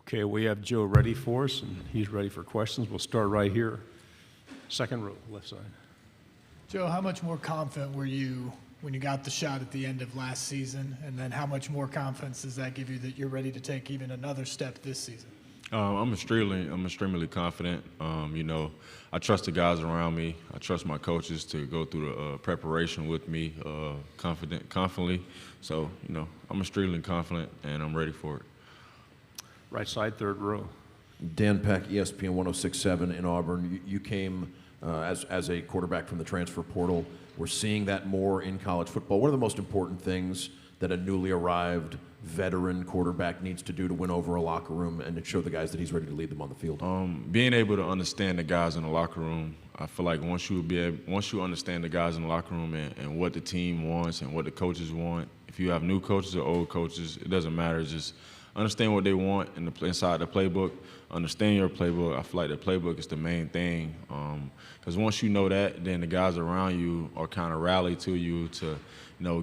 Okay, we have Joe ready for us, and he's ready for questions. We'll start right here. Second row, left side. Joe, how much more confident were you when you got the shot at the end of last season? And then how much more confidence does that give you that you're ready to take even another step this season? I'm extremely confident. I trust the guys around me. I trust my coaches to go through the preparation with me confidently. So, I'm extremely confident, and I'm ready for it. Right side, third row. Dan Peck, ESPN 106.7 in Auburn. You came as a quarterback from the transfer portal. We're seeing that more in college football. What are the most important things that a newly arrived veteran quarterback needs to do to win over a locker room and to show the guys that he's ready to lead them on the field? Being able to understand the guys in the locker room. I feel like once you understand the guys in the locker room and what the team wants and what the coaches want, if you have new coaches or old coaches, it doesn't matter. Just understand what they want inside the playbook. Understand your playbook. I feel like the playbook is the main thing. Because once you know that, then the guys around you are kind of rally to you to,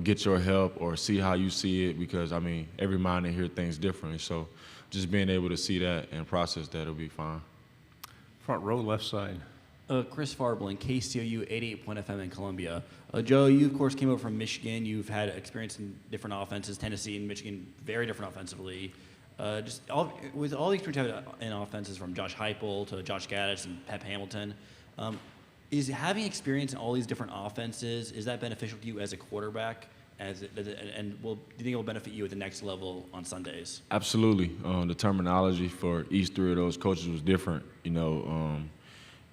get your help or see how you see it. Because every mind in here thinks differently. So, just being able to see that and process that will be fine. Front row, left side. Chris Farblin, KCOU 88 FM in Columbia. Joe, you of course came over from Michigan. You've had experience in different offenses. Tennessee and Michigan, very different offensively. With all the experience in offenses, from Josh Heupel to Josh Gaddis and Pep Hamilton, is having experience in all these different offenses, is that beneficial to you as a quarterback? Do you think it will benefit you at the next level on Sundays? Absolutely. The terminology for each three of those coaches was different.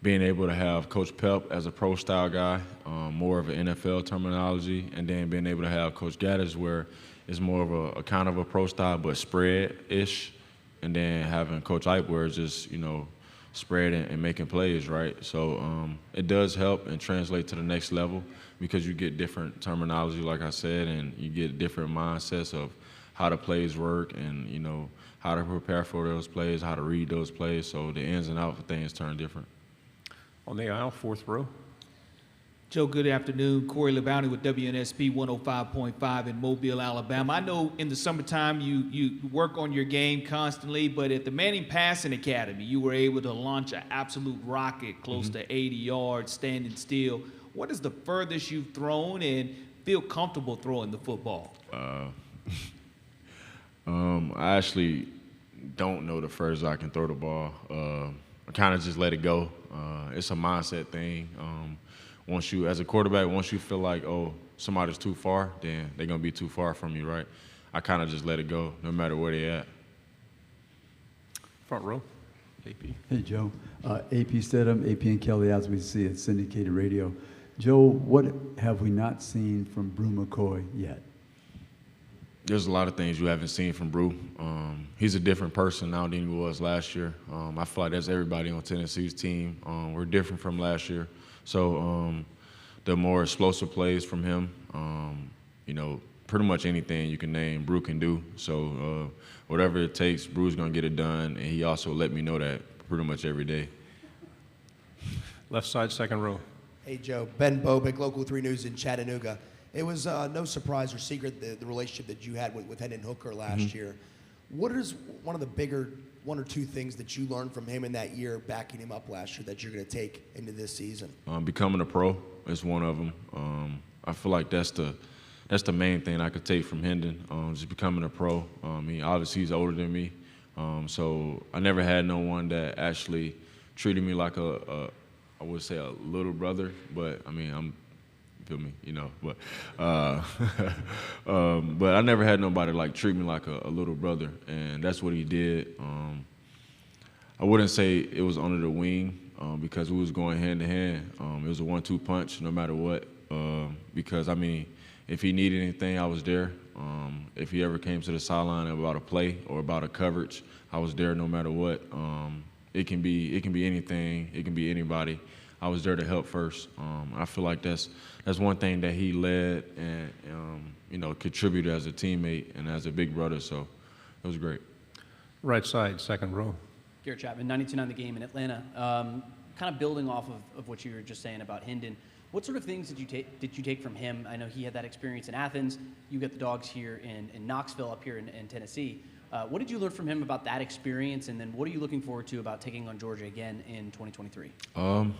Being able to have Coach Pep as a pro-style guy, more of an NFL terminology, and then being able to have Coach Gaddis where it's more of a kind of a pro-style but spread-ish, and then having Coach Hype where it's just, spread and making plays, right? So it does help and translate to the next level because you get different terminology, like I said, and you get different mindsets of how the plays work and, how to prepare for those plays, how to read those plays. So the ins and outs of things turn different. On the aisle, fourth row. Joe, good afternoon. Corey LeBounty with WNSP 105.5 in Mobile, Alabama. I know in the summertime you work on your game constantly, but at the Manning Passing Academy, you were able to launch an absolute rocket close to 80 yards, standing still. What is the furthest you've thrown and feel comfortable throwing the football? I actually don't know the furthest I can throw the ball. I kind of just let it go. It's a mindset thing. As a quarterback, once you feel like, somebody's too far, then they're going to be too far from you, right? I kind of just let it go, no matter where they at. Front row, AP. Hey, Joe. AP Stedham, AP and Kelly, as we see at syndicated radio. Joe, what have we not seen from Brew McCoy yet? There's a lot of things you haven't seen from Brew. He's a different person now than he was last year. I feel like that's everybody on Tennessee's team. We're different from last year. So the more explosive plays from him, pretty much anything you can name, Brew can do. So whatever it takes, Brew's going to get it done. And he also let me know that pretty much every day. Left side, second row. Hey, Joe. Ben Bobick, Local 3 News in Chattanooga. It was no surprise or secret the relationship that you had with Hinden Hooker last year. What is one of the bigger one or two things that you learned from him in that year, backing him up last year, that you're going to take into this season? Becoming a pro is one of them. I feel like that's the main thing I could take from Hinden, just becoming a pro. Obviously he's older than me, so I never had no one that actually treated me like I would say a little brother, but I'm. Feel me, but but I never had nobody treat me like a little brother, and that's what he did. I wouldn't say it was under the wing because we was going hand to hand. It was a 1-2 punch, no matter what. Because if he needed anything, I was there. If he ever came to the sideline about a play or about a coverage, I was there no matter what. It can be anything. It can be anybody. I was there to help first. I feel like that's one thing that he led and contributed as a teammate and as a big brother. So it was great. Right side, second row. Garrett Chapman, 92.9 The Game in Atlanta. Kind of building off of what you were just saying about Hinden, what sort of things did you take from him? I know he had that experience in Athens. You get the Dogs here in Knoxville, up here in Tennessee. What did you learn from him about that experience, and then what are you looking forward to about taking on Georgia again in 2023? I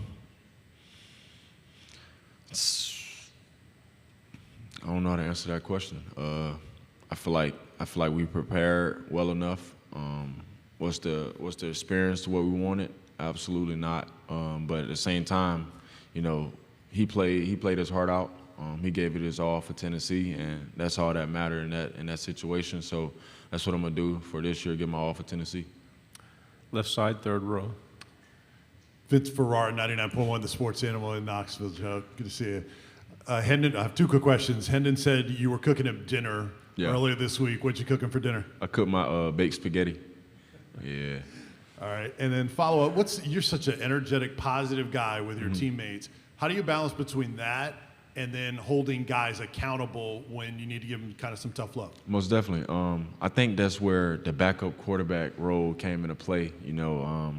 don't know how to answer that question. I feel like we prepared well enough. What's the experience to what we wanted? Absolutely not. But at the same time, you know, he played his heart out. He gave it his all for Tennessee, and that's all that mattered in that situation. So that's what I'm gonna do for this year: give my all for Tennessee. Left side, third row. Vince Ferrar, 99.1 The Sports Animal in Knoxville. Joe, good to see you. Hinden, I have two quick questions. Hinden said you were cooking him dinner earlier this week. What'd you cook him for dinner? I cooked my baked spaghetti. Yeah. All right, and then follow up. You're such an energetic, positive guy with your teammates. How do you balance between that and then holding guys accountable when you need to give them kind of some tough love? Most definitely. I think that's where the backup quarterback role came into play. You know,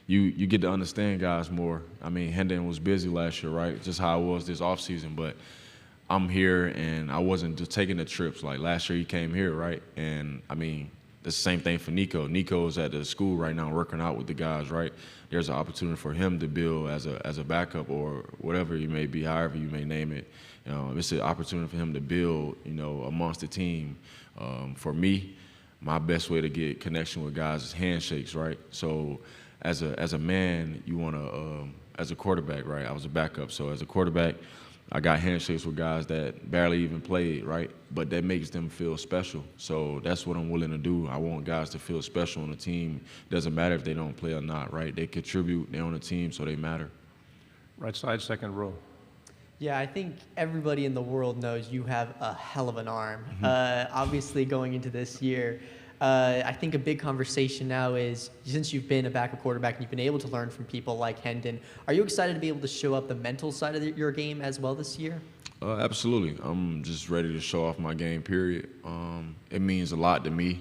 you get to understand guys more. I mean, Hinden was busy last year, right? Just how I was this offseason, but I'm here and I wasn't just taking the trips. Like last year he came here, right? And I mean, the same thing for Nico. Nico's at the school right now working out with the guys, right? There's an opportunity for him to build as a backup or whatever you may be, however you may name it. It's an opportunity for him to build, you know, amongst the team. For me, my best way to get connection with guys is handshakes, right? So as a man, you want to, as a quarterback, right? I was a backup, so as a quarterback, I got handshakes with guys that barely even played, right? But that makes them feel special. So that's what I'm willing to do. I want guys to feel special on the team. Doesn't matter if they don't play or not, right? They contribute, they're on the team, so they matter. Right side, second row. Yeah, I think everybody in the world knows you have a hell of an arm. Obviously, going into this year, I think a big conversation now is, since you've been a backup quarterback and you've been able to learn from people like Hinden, are you excited to be able to show up the mental side of your game as well this year? Absolutely. I'm just ready to show off my game, period. It means a lot to me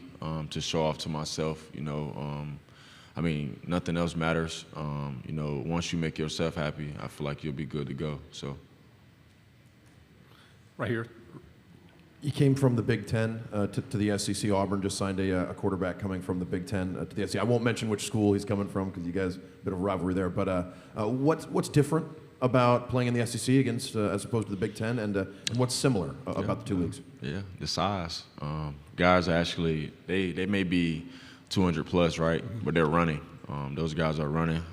to show off to myself, you know. I mean, nothing else matters. You know, once you make yourself happy, I feel like you'll be good to go. So. Right here. You came from the Big Ten to the SEC. Auburn just signed a quarterback coming from the Big Ten to the SEC. I won't mention which school he's coming from because you guys, a bit of a rivalry there. But what's different about playing in the SEC against as opposed to the Big Ten, and what's similar about the two leagues? Yeah, the size. Guys are actually, they may be 200 plus, right? But they're running. Those guys are running.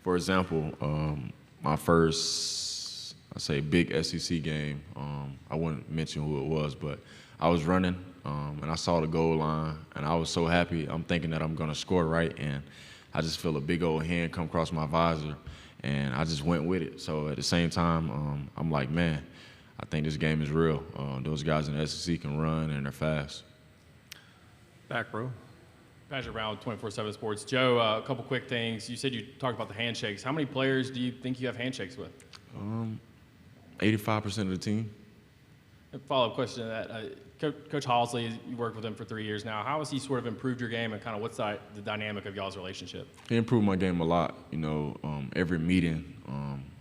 For example, my first, I say, big SEC game, I wouldn't mention who it was, but I was running and I saw the goal line and I was so happy. I'm thinking that I'm going to score, right? And I just feel a big old hand come across my visor and I just went with it. So at the same time, I'm like, man, I think this game is real. Those guys in the SEC can run and they're fast. Back row. Patrick Brown with 24/7 Sports. Joe, a couple quick things. You said you talked about the handshakes. How many players do you think you have handshakes with? 85% of the team. A follow-up question to that. Coach Halsey, you worked with him for 3 years now. How has he sort of improved your game, and kind of what's the dynamic of y'all's relationship? He improved my game a lot. You know, every meeting,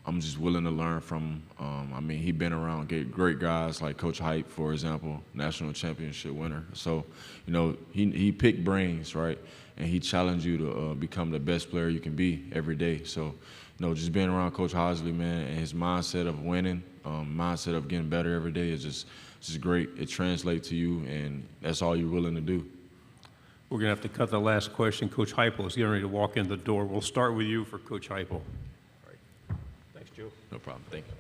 I'm just willing to learn from him. I mean, he's been around great guys like Coach Hype, for example, national championship winner. So, you know, he picked brains, right? And he challenged you to become the best player you can be every day. So, you know, just being around Coach Halsey, man, and his mindset of winning, mindset of getting better every day is just great. It translates to you, and that's all you're willing to do. We're going to have to cut the last question. Coach Heupel is getting ready to walk in the door. We'll start with you for Coach Heupel. All right. Thanks, Joe. No problem. Thank you.